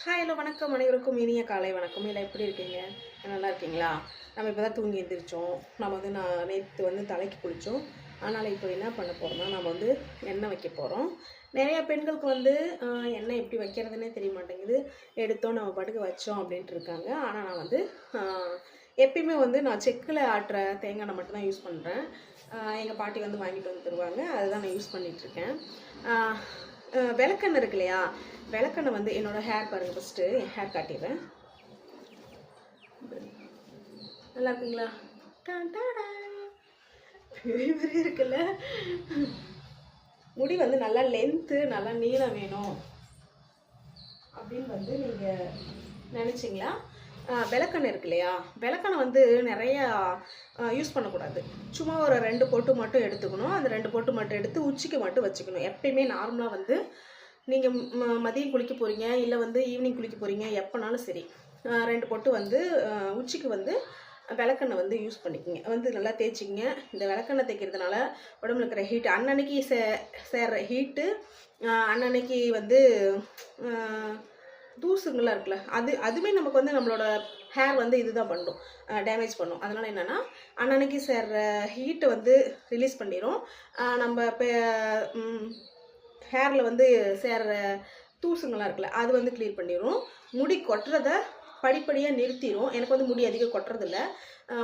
Hi hello வணக்கம் அனைவருக்கும் இனிய காலை வணக்கம். இல்லை எப்படி இருக்கீங்க? நல்லா இருக்கீங்களா? நம்ம இப்போ தான் தூங்கி எழுந்திரிச்சோம். நான் நேற்று தலைக்கு குளித்தோம். அதனால் இப்போ என்ன பண்ண போகிறோம்னா நம்ம எண்ணெய் வைக்க போகிறோம். நிறையா பெண்களுக்கு எண்ணெய் எப்படி வைக்கிறதுனே தெரிய மாட்டேங்குது. எடுத்தோம் நம்ம பாட்டுக்கு வச்சோம் அப்படின்ட்டு இருக்காங்க. ஆனால் எப்பயுமே நான் செக்கில் ஆட்டுற தேங்காய் எண்ணெய் மட்டும் தான் யூஸ் பண்ணுறேன். எங்கள் பாட்டி வாங்கிட்டு வந்து தருவாங்க. அதுதான் நான் யூஸ் பண்ணிகிட்ருக்கேன். விளக்கெண்ணெய் இருக்கு இல்லையா, விளக்கெண்ணெய் என்னோடய ஹேர் பாருங்கள். ஃபஸ்ட்டு என் ஹேர் காட்டிடுறேன். நல்லா இருக்குங்களா? பெரிய இருக்குல்ல. முடி நல்லா லென்த்து நல்லா நீளம் வேணும் அப்படின்னு நீங்கள் நினச்சிங்களா? விளக்கெண்ணெய் இருக்கு இல்லையா, விளக்கெண்ணெய் நிறையா யூஸ் பண்ணக்கூடாது. சும்மா ஒரு 2 பொட்டு மட்டும் எடுத்துக்கணும். அந்த 2 பொட்டு மட்டும் எடுத்து உச்சிக்கு மட்டும் வச்சுக்கணும். எப்பயுமே நார்மலாக நீங்கள் மதியம் குளிக்க போகிறீங்க, இல்லை ஈவினிங் குளிக்க போகிறீங்க, எப்போனாலும் சரி 2 பொட்டு உச்சிக்கு விளக்கெண்ணெய் யூஸ் பண்ணிக்கோங்க. நல்லா தேய்ச்சிங்க. இந்த விளக்கெண்ணெய் தேய்க்கிறதுனால உடம்புல இருக்கிற ஹீட் அன்னன்னைக்கு சேர்ற ஹீட்டு, அன்னன்னைக்கு தூசுங்களாம் இருக்குல்ல, அதுவுமே நமக்கு நம்மளோட ஹேர் இதுதான் பண்ணும், டேமேஜ் பண்ணும். அதனால் என்னென்னா அன்னன்னைக்கு சேர்ற ஹீட்டை ரிலீஸ் பண்ணிடும். நம்ம இப்போ ஹேரில் சேர்ற தூசுங்களாம் இருக்குல்ல, அது க்ளீன் பண்ணிடும். முடி கொட்டுறதை படிப்படியாக நிறுத்திடும். எனக்கு முடி அதிகம் கொட்டுறதில்ல,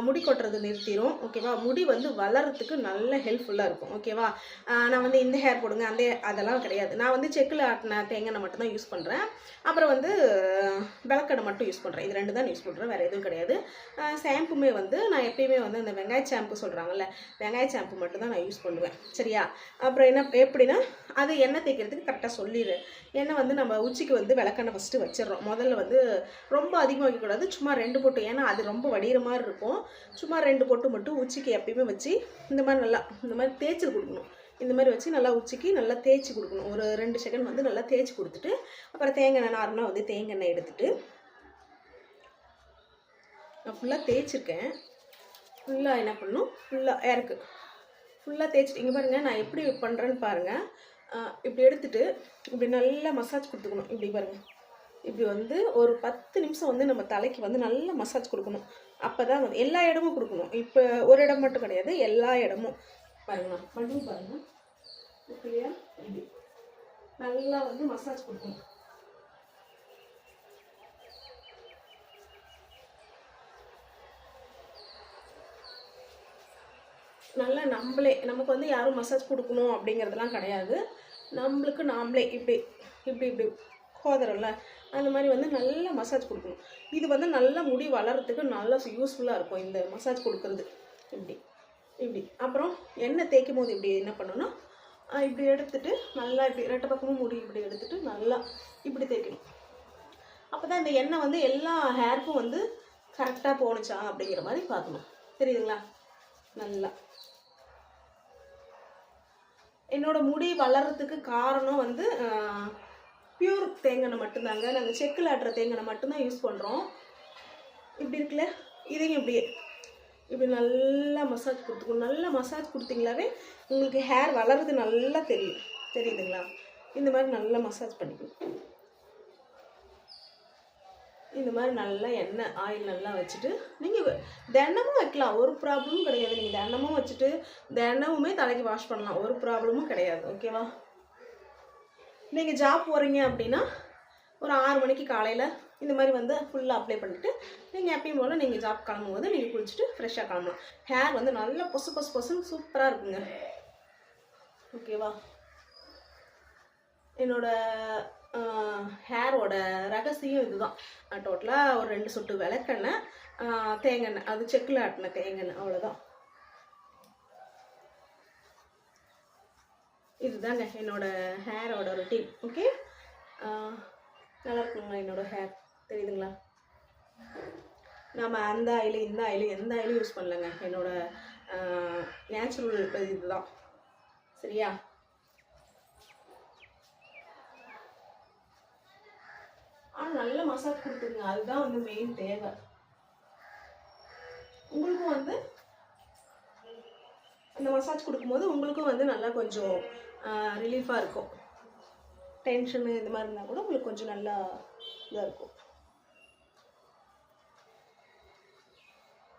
முடி கொட்டுறது நிறுத்திடும். ஓகேவா? முடி வளர்கிறதுக்கு நல்ல ஹெல்ப்ஃபுல்லாக இருக்கும். ஓகேவா? நான் இந்த ஹேர் போடுங்க அதெல்லாம் கிடையாது. நான் செக்கில் ஆட்டின தேங்காய் மட்டும் தான் யூஸ் பண்ணுறேன். அப்புறம் விளக்கெண்ணெய் மட்டும் யூஸ் பண்ணுறேன். இது 2 தான் யூஸ் பண்ணுறேன், வேறு எதுவும் கிடையாது. ஷாம்புமே நான் எப்பயுமே இந்த வெங்காய ஷாம்பு சொல்கிறாங்கல்ல, வெங்காய ஷாம்பு மட்டும் தான் நான் யூஸ் பண்ணுவேன். சரியா? அப்புறம் எப்படின்னா அது எண்ணெய் தேய்க்கிறதுக்கு கரெக்டாக சொல்லிடு. எண்ணெய் நம்ம உச்சிக்கு விளக்கெண்ணெய் ஃபஸ்ட்டு வச்சிடறோம். முதல்ல ரொம்ப அதிகமாக வைக்கக்கூடாது, சும்மா 2 பொட்டு. ஏன்னா அது ரொம்ப வடிகிற மாதிரி இருக்கும். சும்மா 2 பொட்டு மட்டும் உச்சிக்கு எப்பயுமே வச்சு இந்த மாதிரி தேய்ச்சி கொடுக்கணும். இந்த மாதிரி வச்சு நல்லா உச்சிக்கு நல்லா தேய்ச்சி கொடுக்கணும். ஒரு 2 செகண்ட் நல்லா தேய்ச்சி கொடுத்துட்டு அப்புறம் தேங்காய் எண்ணெய் நார்மலாக தேங்காய் எண்ணெய் எடுத்துட்டு நான் ஃபுல்லாக தேய்ச்சிருக்கேன். ஃபுல்லாக என்ன பண்ணணும், ஃபுல்லாக ஏருக்கு ஃபுல்லாக தேய்ச்சிட்டு இங்கே பாருங்கள் நான் எப்படி பண்ணுறேன்னு பாருங்கள். இப்படி எடுத்துட்டு இப்படி நல்லா மசாஜ் கொடுத்துக்கணும். இப்படி பாருங்கள், இப்படி ஒரு 10 நிமிஷம் நம்ம தலைக்கு நல்லா மசாஜ் கொடுக்கணும். அப்போ தான் எல்லா இடமும் கொடுக்கணும். இப்போ ஒரு இடம் மட்டும் கிடையாது, எல்லா இடமும் பாருங்கண்ணா. மறுபடியும் பாருங்கள், இப்படியா இப்படி நல்லா மசாஜ் கொடுக்கணும். நல்லா நமக்கு யாரும் மசாஜ் கொடுக்கணும் அப்படிங்கிறதுலாம் கிடையாது. நம்மளுக்கு நாமளே இப்படி இப்படி இப்படி கோதரம்ல, அந்த மாதிரி நல்லா மசாஜ் கொடுக்கணும். இது நல்லா முடி வளர்கிறதுக்கு நல்லா யூஸ்ஃபுல்லாக இருக்கும் இந்த மசாஜ் கொடுக்குறது. இப்படி இப்படி அப்புறம் எண்ணெய் தேய்க்கும் போது இப்படி என்ன பண்ணணும்னா இப்படி எடுத்துட்டு நல்லா இப்படி 2 பக்கமும் முடி இப்படி எடுத்துட்டு நல்லா இப்படி தேய்க்கணும். அப்போ தான் இந்த எண்ணெய் எல்லா ஹேருக்கும் கரெக்டாக போணுச்சா அப்படிங்கிற மாதிரி பார்க்கணும். தெரியுதுங்களா? நல்லா என்னோட முடி வளர்கிறதுக்கு காரணம் பியூர் தேங்காய் மட்டும்தாங்க. நாங்கள் செக்கில் ஆட்டுற தேங்காய் மட்டும்தான் யூஸ் பண்ணுறோம். இப்படி இருக்குல்ல, இதையும் இப்படி நல்லா மசாஜ் கொடுத்துக்கணும். நல்லா மசாஜ் கொடுத்தீங்களாவே உங்களுக்கு ஹேர் வளர்றது நல்லா தெரியுதுங்களா? இந்த மாதிரி நல்லா மசாஜ் பண்ணிக்கணும். இந்த மாதிரி நல்லா எண்ணெய் ஆயில் நல்லா வச்சுட்டு நீங்கள் தினமும் வைக்கலாம், ஒரு ப்ராப்ளமும் கிடையாது. நீங்கள் தினமும் வச்சுட்டு தினமுமே தலைக்கு வாஷ் பண்ணலாம், ஒரு ப்ராப்ளமும் கிடையாது. ஓகேவா? நீங்கள் ஜாப் போகிறீங்க அப்படின்னா ஒரு 6 மணிக்கு காலையில் இந்த மாதிரி ஃபுல்லாக அப்ளை பண்ணிவிட்டு நீங்கள் எப்பயும் போல் நீங்கள் ஜாப் கிளம்பும் போது நீங்கள் குளிச்சுட்டு ஃப்ரெஷ்ஷாக கிளம்பலாம். ஹேர் நல்லா பொசுன்னு சூப்பராக இருக்குங்க. ஓகேவா? என்னோட ஹேரோட ரகசியம் இதுதான். டோட்டலாக ஒரு 2 சொட்டு விளக்கெண்ணெய், தேங்காய், அது செக்கில் ஆட்டின தேங்காய், அவ்வளோதான். இதுதாங்க என்னோட ஹேரோட ரொட்டீன். ஓகே, நல்லா இருக்குங்களா என்னோட ஹேர்? தெரியுதுங்களா? நம்ம அந்த ஆயில் இந்த ஆயில் எந்த ஆயிலும் யூஸ் பண்ணலங்க. என்னோட நேச்சுரல் இதுதான். சரியா? ஆனால் நல்ல மசாஜ் கொடுத்துருங்க, அதுதான் மெயின் தேவை. உங்களுக்கும் இந்த மசாஜ் கொடுக்கும்போது உங்களுக்கும் நல்லா கொஞ்சம் ரிலீஃபாக இருக்கும். டென்ஷனு இந்த மாதிரி இருந்தால் கூட உங்களுக்கு கொஞ்சம் நல்லா இதாக இருக்கும்.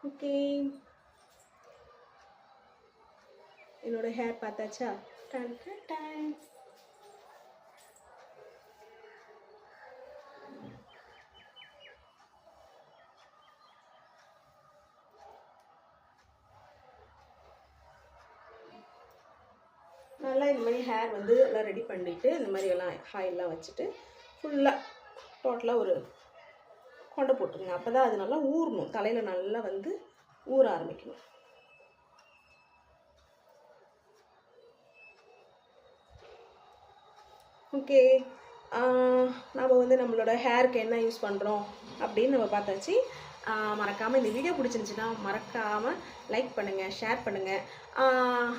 ஓகே, என்னோட ஹேர் பார்த்தாச்சா? டைம். நல்லா இந்த மாதிரி ஹேர் வந்து எல்லாம் ரெடி பண்ணிவிட்டு இந்த மாதிரி எல்லாம் ஆயிலெலாம் வச்சுட்டு ஃபுல்லாக டோட்டலாக ஒரு கொண்டை போட்டுருங்க. அப்போ தான் அது நல்லா ஊறணும், தலையில் நல்லா வந்து ஊற ஆரம்பிக்கணும். ஓகே, நம்ம வந்து நம்மளோட ஹேருக்கு என்ன யூஸ் பண்ணுறோம் அப்படின்னு நம்ம பார்த்தாச்சு. மறக்காமல் இந்த வீடியோ பிடிச்சிருந்துச்சுன்னா மறக்காமல் லைக் பண்ணுங்கள், ஷேர் பண்ணுங்கள்.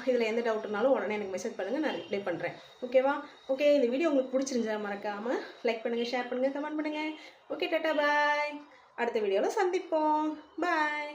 இதில் எந்த டவுட்னாலும் உடனே எனக்கு மெசேஜ் பண்ணுங்கள், நான் ரிப்ளை பண்ணுறேன். ஓகேவா? ஓகே, இந்த வீடியோ உங்களுக்கு பிடிச்சிருந்துச்சா மறக்காமல் லைக் பண்ணுங்கள், ஷேர் பண்ணுங்கள், கமெண்ட் பண்ணுங்கள். ஓகே, டாட்டா பாய். அடுத்த வீடியோவில் சந்திப்போம். பாய்.